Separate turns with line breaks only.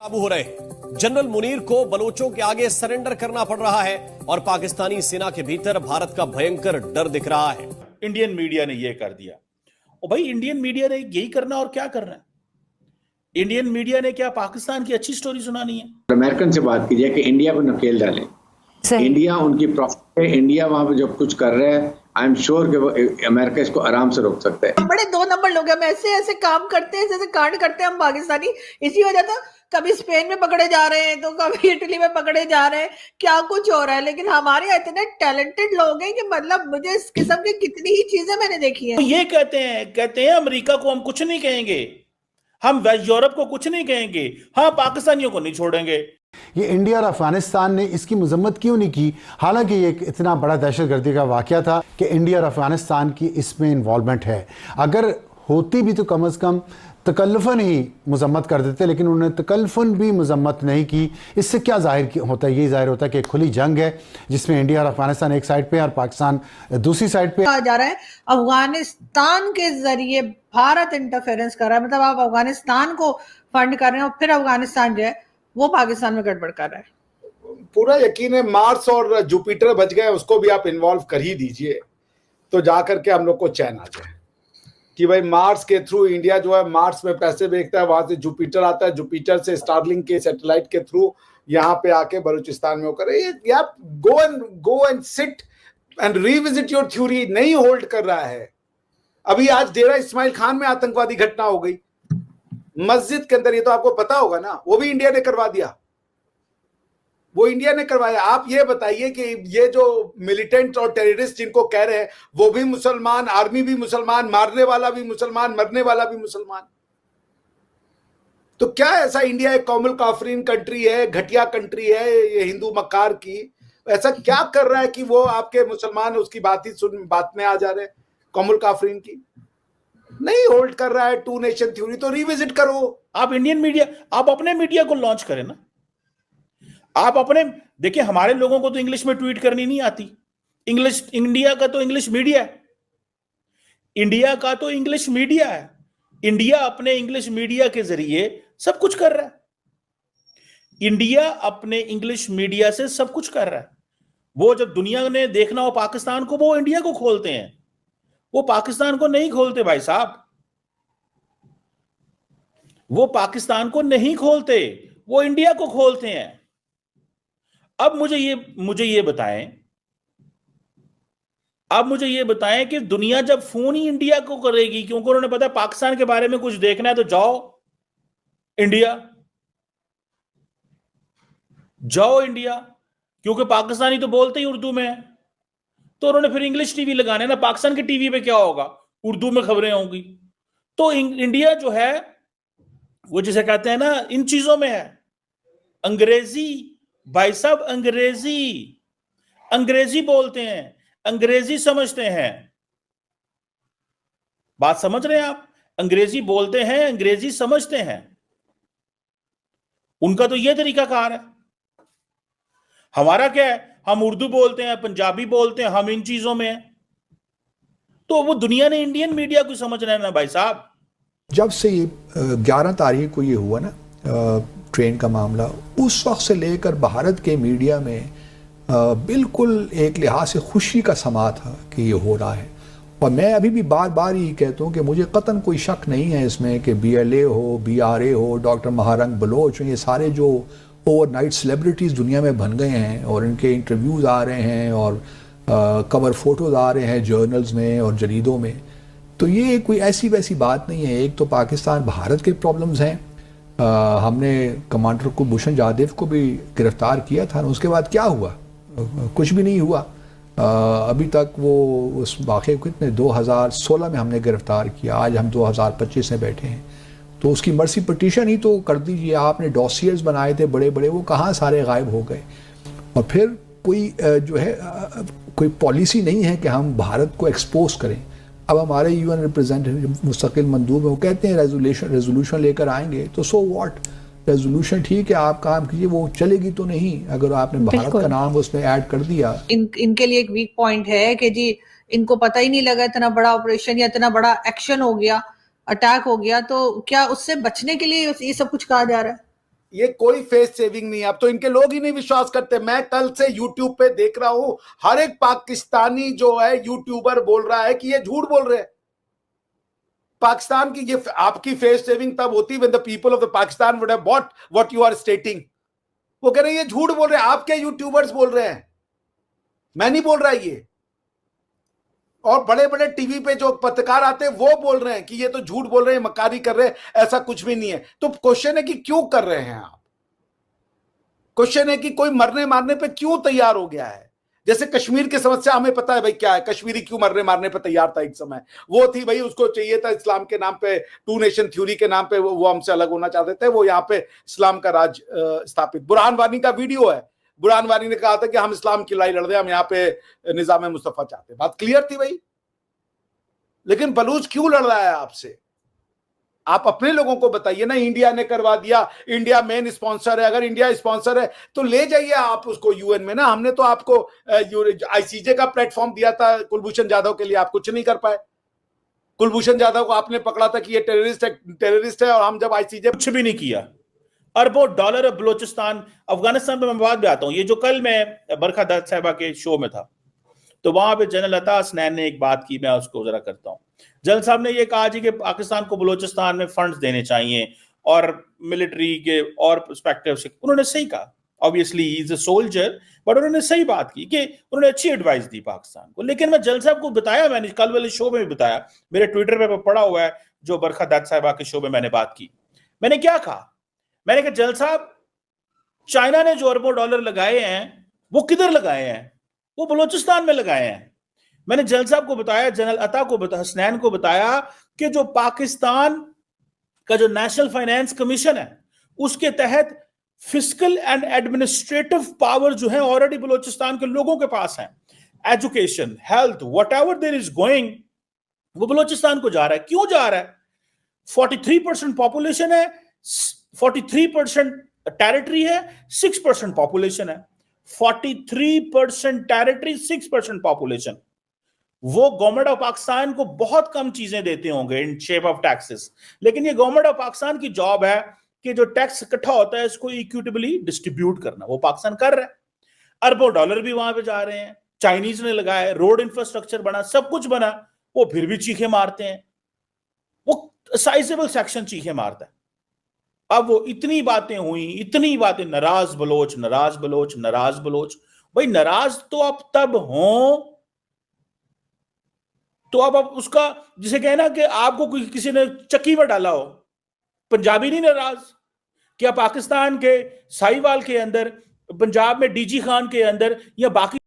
काबू हो रहे हैं। जनरल मुनीर को बलोचों के आगे सरेंडर करना पड़ रहा है और पाकिस्तानी सेना के भीतर भारत का भयंकर डर दिख रहा है।
इंडियन मीडिया ने यह कर दिया। और भाई इंडियन मीडिया ने यही करना और क्या करना है? इंडियन मीडिया ने क्या पाकिस्तान की अच्छी स्टोरी सुनानी है?
अमेरिकन से बात कीजिए कि इंडिया को नकेल डाले। इंडिया उनकी प्रॉफिट है, इंडिया वहां पे जो कुछ कर रहा है, आई एम श्योर कि वो अमेरिका इसको आराम से रोक सकता है।
बड़े 2 नंबर लोग हैं, हम ऐसे ऐसे काम करते हैं, जैसे कांड करते हैं हम पाकिस्तानी। इसी वजह तो कभी स्पेन में पकड़े जा रहे हैं तो कभी इटली में पकड़े जा रहे हैं, क्या कुछ हो रहा है। लेकिन हमारे इतने टैलेंटेड लोग हैं कि मतलब मुझे इस किस्म की कितनी ही चीजें मैंने देखी है।
तो ये कहते हैं अमेरिका को हम कुछ नहीं कहेंगे, हम यूरोप को कुछ नहीं कहेंगे, हाँ पाकिस्तानियों को नहीं छोड़ेंगे।
ये इंडिया और अफगानिस्तान ने इसकी मजम्मत क्यों नहीं की, हालांकि ये इतना बड़ा दहशतगर्दी का वाकया था कि इंडिया और अफगानिस्तान की इसमें इन्वॉल्वमेंट है। अगर होती भी तो कम से कम तकल्लुफ़न ही मजम्मत कर देते, लेकिन उन्होंने तकल्लुफ़न भी मजम्मत नहीं की। इससे क्या जाहिर होता है? यही जाहिर होता है कि खुली जंग है जिसमें इंडिया और अफगानिस्तान एक साइड पे और पाकिस्तान दूसरी साइड पे।
कहा जा रहा है अफगानिस्तान के जरिए भारत इंटरफेरेंस कर रहा है, मतलब आप अफगानिस्तान को फंड कर रहे हैं और फिर अफगानिस्तान जो है वो पाकिस्तान में गड़बड़ कर रहा है।
पूरा यकीन है मार्स और जुपिटर बच गए, उसको भी आप इन्वॉल्व कर ही दीजिए तो जाकर के हम लोग को चैन आ जाए कि भाई मार्स के थ्रू इंडिया जो है मार्स में पैसे भेजता है, वहां से जुपिटर आता है, जुपिटर से स्टारलिंक के सैटेलाइट के थ्रू यहाँ पे आके बलूचिस्तान में होकर यार go and sit and revisit your theory. नहीं होल्ड कर रहा है। अभी आज डेरा इस्माइल खान में आतंकवादी घटना हो गई मस्जिद के अंदर, ये तो आपको पता होगा ना, वो भी इंडिया ने करवा दिया, वो इंडिया ने करवाया। आप ये बताइए कि ये जो मिलिटेंट और टेररिस्ट जिनको कह रहे हैं वो भी मुसलमान, आर्मी भी मुसलमान, मारने वाला भी मुसलमान, मरने वाला भी मुसलमान। तो क्या ऐसा इंडिया एक कौमुल काफरीन कंट्री है, घटिया कंट्री है ये हिंदू मक्कार की, ऐसा क्या कर रहा है कि वो आपके मुसलमान उसकी बात में आ जा रहे हैं कौमुल काफरीन की? नहीं होल्ड कर रहा है टू नेशन थ्योरी, तो रिविजिट करो।
आप इंडियन मीडिया, आप अपने मीडिया को लॉन्च करें ना। आप अपने देखिए, हमारे लोगों को तो इंग्लिश में ट्वीट करनी नहीं आती। इंग्लिश, इंडिया का तो इंग्लिश मीडिया है, इंडिया का तो इंग्लिश मीडिया है। इंडिया अपने इंग्लिश मीडिया के जरिए सब कुछ कर रहा है। इंडिया अपने इंग्लिश मीडिया से सब कुछ कर रहा है। वो जब दुनिया ने देखना हो पाकिस्तान को, वो इंडिया को खोलते हैं, वो पाकिस्तान को नहीं खोलते भाई साहब, वो पाकिस्तान को नहीं खोलते, वो इंडिया को खोलते हैं। अब मुझे ये बताएं कि दुनिया जब फोन ही इंडिया को करेगी, क्योंकि उन्होंने पता है पाकिस्तान के बारे में कुछ देखना है तो जाओ इंडिया, क्योंकि पाकिस्तानी तो बोलते ही उर्दू में है, तो उन्होंने फिर इंग्लिश टीवी लगाने ना। पाकिस्तान की टीवी पे क्या होगा? उर्दू में खबरें होंगी। तो इंडिया जो है वो जिसे कहते हैं ना, इन चीजों में है। अंग्रेजी भाई साहब, अंग्रेजी बोलते हैं, अंग्रेजी समझते हैं। बात समझ रहे हैं आप? अंग्रेजी बोलते हैं, अंग्रेजी समझते हैं। उनका तो यह तरीका कार है। हमारा क्या है? हम उर्दू बोलते हैं, पंजाबी बोलते हैं, हम इन चीजों में हैं। तो वो दुनिया ने इंडियन मीडिया को समझना है ना भाई साहब।
जब से ये 11 तारीख को ये हुआ ना ट्रेन का मामला, उस वक्त से लेकर भारत के मीडिया में बिल्कुल एक लिहाज से खुशी का समा था कि ये हो रहा है। और मैं अभी भी बार बार यही कहता हूँ कि मुझे कतन कोई शक नहीं है इसमें कि BLA हो, BRA हो, डॉक्टर महारंग बलोच हो, ये सारे जो ओवरनाइट सेलिब्रिटीज़ दुनिया में बन गए हैं और इनके इंटरव्यूज़ आ रहे हैं और कवर फोटोज़ आ रहे हैं जर्नल्स में और जरीदों में, तो ये कोई ऐसी वैसी बात नहीं है। एक तो पाकिस्तान भारत के प्रॉब्लम्स हैं। हमने कमांडर कुलभूषण जाधव को भी गिरफ्तार किया था, उसके बाद क्या हुआ? कुछ भी नहीं हुआ। अभी तक वो उस वाक़े को कितने 2016 में हमने गिरफ्तार किया, आज हम 2025 में बैठे हैं। तो उसकी मर्सी पिटीशन ही तो कर दीजिए। आपने डॉसियर्स बनाए थे बड़े बड़े, वो कहाँ सारे गायब हो गए। और फिर कोई जो है कोई पॉलिसी नहीं है कि हम भारत को एक्सपोज करें। अब हमारे UN रिप्रेजेंटेटिव मुस्तकिल मंदूब है, वो कहते हैं रेजोल्यूशन लेकर आएंगे, तो सो व्हाट, रेजोल्यूशन ठीक है, आप काम कीजिए, वो चलेगी तो नहीं अगर आपने भारत का नाम उसमें ऐड कर दिया।
इनके लिए एक वीक पॉइंट है कि जी इनको पता ही नहीं लगा इतना बड़ा ऑपरेशन या इतना बड़ा एक्शन हो गया, अटैक हो गया, तो क्या उससे बचने के लिए ये सब कुछ कहा जा रहा है?
ये कोई फेस सेविंग नहीं है। अब तो इनके लोग ही नहीं विश्वास करते। मैं कल से यूट्यूब पे देख रहा हूं, हर एक पाकिस्तानी जो है यूट्यूबर बोल रहा है कि ये झूठ बोल रहे हैं। पाकिस्तान की ये आपकी फेस सेविंग तब होती when the people of the Pakistan would have bought what you are stating. वो कह रहे हैं ये झूठ बोल रहे हैं, आपके यूट्यूबर्स बोल रहे हैं, मैं नहीं बोल रहा ये। और बड़े बड़े टीवी पे जो पत्रकार आते हैं वो बोल रहे हैं कि ये तो झूठ बोल रहे हैं, मक्कारी कर रहे हैं, ऐसा कुछ भी नहीं है। तो क्वेश्चन है कि क्यों कर रहे हैं आप? क्वेश्चन है कि कोई मरने मारने पे क्यों तैयार हो गया है? जैसे कश्मीर की समस्या हमें पता है भाई क्या है, कश्मीरी क्यों मरने मारने पे तैयार था एक समय, वो थी भाई उसको चाहिए था इस्लाम के नाम पे, टू नेशन थ्योरी के नाम पे वो हमसे अलग होना चाहते थे, वो यहाँ पे इस्लाम का राज स्थापित। बुरहान वानी का वीडियो है, बुरहान वानी ने कहा था कि हम इस्लाम की लड़ाई लड़ रहे हैं, हम यहाँ पे निजाम मुस्तफा चाहते हैं। बात क्लियर थी भाई। लेकिन बलूच क्यों लड़ रहा है आपसे? आप अपने लोगों को बताइए ना। इंडिया ने करवा दिया, इंडिया मेन स्पॉन्सर है, अगर इंडिया स्पॉन्सर है तो ले जाइए आप उसको यूएन में ना। हमने तो आपको आईसीजे का प्लेटफॉर्म दिया था कुलभूषण जाधव के लिए, आप कुछ नहीं कर पाए। कुलभूषण जाधव को आपने पकड़ा था कि ये टेररिस्ट है और हम जब आईसीजे
कुछ भी नहीं किया। अरबों डॉलर बलूचिस्तान, अफगानिस्तान पे मैं बात भी आता हूं। ये जो कल मैं बरखा दत्त साहिबा के शो में था तो वहां पे जनरल अता हसनैन ने एक बात की, मैं उसको जरा करता हूं। जनरल साहब ने ये कहा जी कि पाकिस्तान को बलूचिस्तान में फंड्स देने चाहिए और मिलिट्री के और पर्सपेक्टिव से। उन्होंने सही कहा, obviously he is a soldier, but उन्होंने सही बात की कि उन्होंने अच्छी एडवाइस दी पाकिस्तान को। लेकिन मैं जनरल साहब को बताया, मैंने कल वाले शो में भी बताया, मेरे ट्विटर पे पड़ा हुआ है जो बरखा दत्त साहिबा के शो में मैंने बात की। मैंने क्या कहा? मैंने कहा जनरल साहब, चाइना ने जो अरबों डॉलर लगाए हैं वो किधर लगाए हैं? वो बलूचिस्तान में लगाए हैं। मैंने जनरल साहब को बताया, जनरल अता को हसनैन को बताया कि जो पाकिस्तान का जो नेशनल फाइनेंस कमीशन है उसके तहत फिस्कल एंड एडमिनिस्ट्रेटिव पावर जो है ऑलरेडी बलूचिस्तान के लोगों के पास है। Education, health, whatever there is going, वो बलूचिस्तान को जा रहा है। क्यों जा रहा है? 43% पॉपुलेशन है, 43% टेरिटरी है, 6% पॉपुलेशन है। 43% टेरिटरी, 6% पॉपुलेशन। वो गवर्नमेंट ऑफ पाकिस्तान को बहुत कम चीजें देते होंगे इन शेप ऑफ टैक्सेस, लेकिन ये गवर्नमेंट ऑफ पाकिस्तान की जॉब है कि जो टैक्स इकट्ठा होता है इसको इक्विटेबली डिस्ट्रीब्यूट करना। वो पाकिस्तान कर रहा है। अरबों डॉलर भी वहां पे जा रहे हैं, चाइनीज ने लगाया, रोड इंफ्रास्ट्रक्चर बना, सब कुछ बना, वो फिर भी चीखे मारते हैं। वो साइजेबल सेक्शन चीखे मारता है। अब वो इतनी बातें हुई, इतनी बातें, नाराज बलोच, नाराज बलोच, नाराज बलोच। भाई नाराज तो आप तब हो तो अब उसका जिसे कहना कि आपको किसी ने चक्की में डाला हो, पंजाबी नहीं नाराज? क्या पाकिस्तान के साहिवाल के अंदर, पंजाब में डीजी खान के अंदर या बाकी